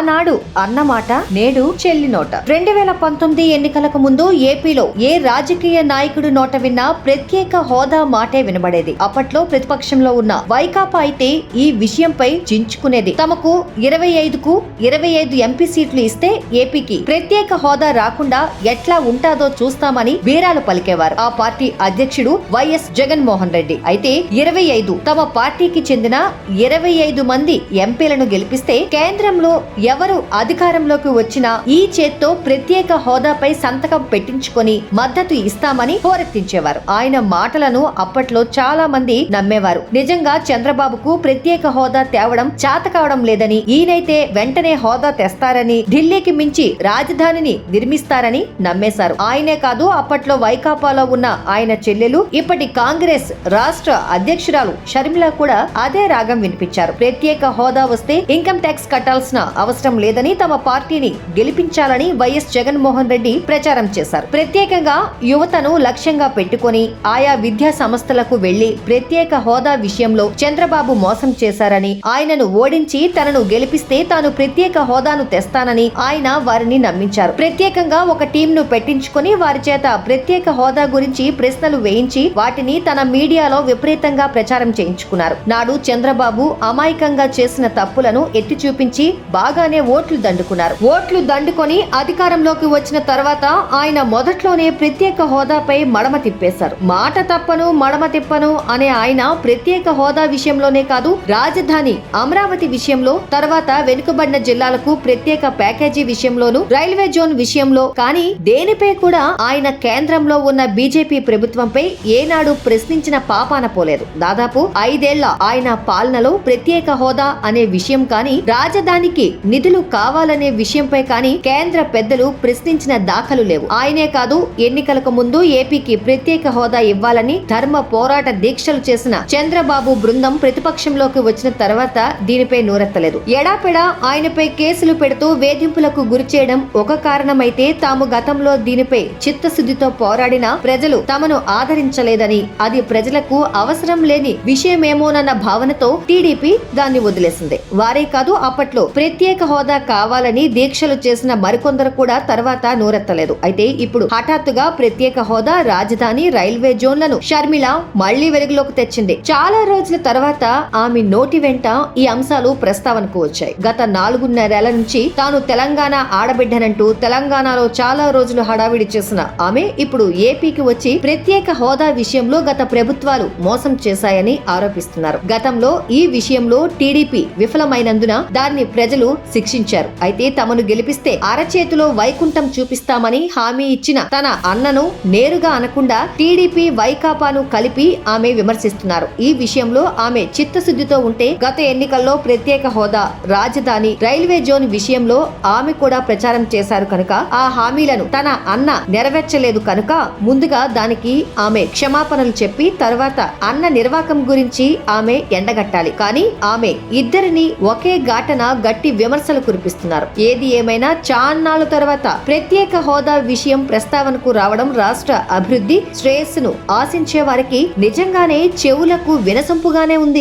ఆనాడు అన్నమాట నేడు చెల్లి నోట. 2019 ఎన్నికలకు ముందు ఏపీలో ఏ రాజకీయ నాయకుడు నోట విన్నా ప్రత్యేక హోదా మాటే వినబడేది. అప్పట్లో ప్రతిపక్షంలో ఉన్న వైకాపా అయితే ఈ విషయంపై చించుకునేది. తమకు 25కు 25 ఎంపీ సీట్లు ఇస్తే ఏపీకి ప్రత్యేక హోదా రాకుండా ఎట్లా ఉంటాదో చూస్తామని వీరాలు పలికేవారు ఆ పార్టీ అధ్యక్షుడు వైఎస్ జగన్మోహన్ రెడ్డి. అయితే 25 తమ పార్టీకి చెందిన 25 మంది ఎంపీలను గెలిపిస్తే కేంద్రంలో ఎవరు అధికారంలోకి వచ్చినా ఈ చేత్తో ప్రత్యేక హోదాపై సంతకం పెట్టించుకొని మద్దతు ఇస్తామని హోరెత్తించేవారు. ఆయన మాటలను అప్పట్లో చాలా మంది నమ్మేవారు. నిజంగా చంద్రబాబుకు ప్రత్యేక హోదా తేవడం చేత కావడం లేదని, ఈయనైతే వెంటనే హోదా తెస్తారని, ఢిల్లీకి మించి రాజధానిని నిర్మిస్తారని నమ్మేశారు. ఆయనే కాదు, అప్పట్లో వైకాపాలో ఉన్న ఆయన చెల్లెలు ఇప్పటి కాంగ్రెస్ రాష్ట్ర అధ్యక్షురాలు షర్మిల కూడా అదే రాగం వినిపించారు. ప్రత్యేక హోదా వస్తే ఇన్కమ్ ట్యాక్స్ కట్టాల్సిన అవసరం లేదని, తమ పార్టీని గెలిపించాలని వైఎస్ జగన్మోహన్ రెడ్డి ప్రచారం చేశారు. ప్రత్యేకంగా యువతను లక్ష్యంగా పెట్టుకుని ఆయా విద్యా సంస్థలకు వెళ్లి ప్రత్యేక హోదా విషయంలో చంద్రబాబు మోసం చేశారని, ఆయనను ఓడించి తనను గెలిపిస్తే తాను ప్రత్యేక హోదాను తెస్తానని ఆయన వారిని నమ్మించారు. ప్రత్యేకంగా ఒక టీంను పెట్టించుకుని వారి చేత ప్రత్యేక హోదా గురించి ప్రశ్నలు వేయించి వాటిని తన మీడియాలో విపరీతంగా ప్రచారం చేయించుకున్నారు. నాడు చంద్రబాబు అమాయకంగా చేసిన తప్పులను ఎత్తి చూపించి బాగానే ఓట్లు దండుకున్నారు. ఓట్లు దండుకొని అధికారంలోకి వచ్చిన తర్వాత ఆయన మొదట్లోనే ప్రత్యేక హోదాపై మడమ తిప్పేశారు. మాట తప్పను మడమ తిప్పను అనే ఆయన ప్రత్యేక హోదా విషయంలోనే కాదు, రాజధాని అమరావతి విషయంలో, తర్వాత వెనుకబడిన జిల్లాలకు ప్రత్యేక ప్యాకేజీ విషయంలోనూ, రైల్వే జోన్ విషయంలో కానీ దేనిపై కూడా ఆయన కేంద్రంలో ఉన్న బీజేపీ ప్రభుత్వంపై ఏనాడు ప్రశ్నించిన పాపాన పోలేదు. దాదాపు 5 ఏళ్ల ఆయన పాలనలో ప్రత్యేక హోదా అనే విషయం కానీ, రాజధానికి నిధులు కావాలనే విషయంపై కానీ కేంద్ర పెద్దలు ప్రశ్నించిన దాఖలు లేవు. ఆయనే కాదు, ఎన్నికలకు ముందు ఏపీకి ప్రత్యేక హోదా ఇవ్వాలని ధర్మ పోరాట దీక్షలు చేసిన చంద్రబాబు బృందం ప్రతిపక్షంలోకి వచ్చిన తర్వాత దీనిపై నోరెత్తలేదు. ఎడాపెడా ఆయనపై కేసులు పెడుతూ వేధింపులకు గురి చేయడం ఒక కారణమైతే, తాము గతంలో దీనిపై చిత్తశుద్ధితో పోరాడిన ప్రజలు తమను ఆదరించలేదని, అది ప్రజలకు అవసరం లేని విషయమేమోనన్న భావనతో టీడీపీ దాన్ని వదిలేసింది. వారే కాదు, అప్పట్లో ప్రత్యేక హోదా కావాలని దీక్షలు చేసిన మరికొందరు కూడా తర్వాత నోరెత్తలేదు. అయితే ఇప్పుడు హఠాత్తుగా ప్రత్యేక హోదా, రాజధాని, రైల్వే జోన్లను షర్మిల మళ్లీ వెలుగులోకి తెచ్చింది. చాలా రోజుల తర్వాత ఆమె నోటి వెంట ఈ అంశాలు ప్రస్తావనకు వచ్చాయి. గత 4.5 నుంచి తాను తెలంగాణ ఆడబిడ్డనంటూ తెలంగాణలో చాలా రోజులు హడావిడి చేసిన ఆమె ఇప్పుడు ఏపీకి వచ్చి ప్రత్యేక హోదా విషయంలో గత ప్రభుత్వాలు మోసం చేశాయని ఆరోపిస్తున్నారు. గతంలో ఈ విషయంలో టీడీపీ విఫలమైనందున దాన్ని ప్రజలు శిక్షించారు. అయితే తమను గెలిపిస్తే అరచేతిలో వైకుంఠం చూపిస్తామని హామీ ఇచ్చిన తన అన్నను నేరుగా అనకుండా టీడీపీ వైకాపాను కలిపి ఆమె విమర్శిస్తున్నారు. ఈ విషయంలో ఆమె చిత్తశుద్ధితో ఉంటే గత ఎన్నికల్లో ప్రత్యేక హోదా, రాజధాని, రైల్వే జోన్ విషయంలో ఆమె కూడా ప్రచారం చేశారు కనుక, ఆ హామీలను తన అన్న నెరవేర్చలేదు కనుక ముందుగా దానికి ఆమె క్షమాపణలు చెప్పి తర్వాత అన్న నిర్వాకం గురించి ఆమె ఎండగట్టాలి. కానీ ఆమె ఇద్దరిని ఒకే ఘాటన గట్టి విమర్శలు కురిపిస్తున్నారు. ఏది ఏమైనా చాన్నాళ్ల తర్వాత ప్రత్యేక హోదా విషయం ప్రస్తావనకు రావడం రాష్ట్ర అభివృద్ధి శ్రేయస్సును ఆశించే వారికి నిజంగానే చెవులకు వినసొంపుగానే ఉంది.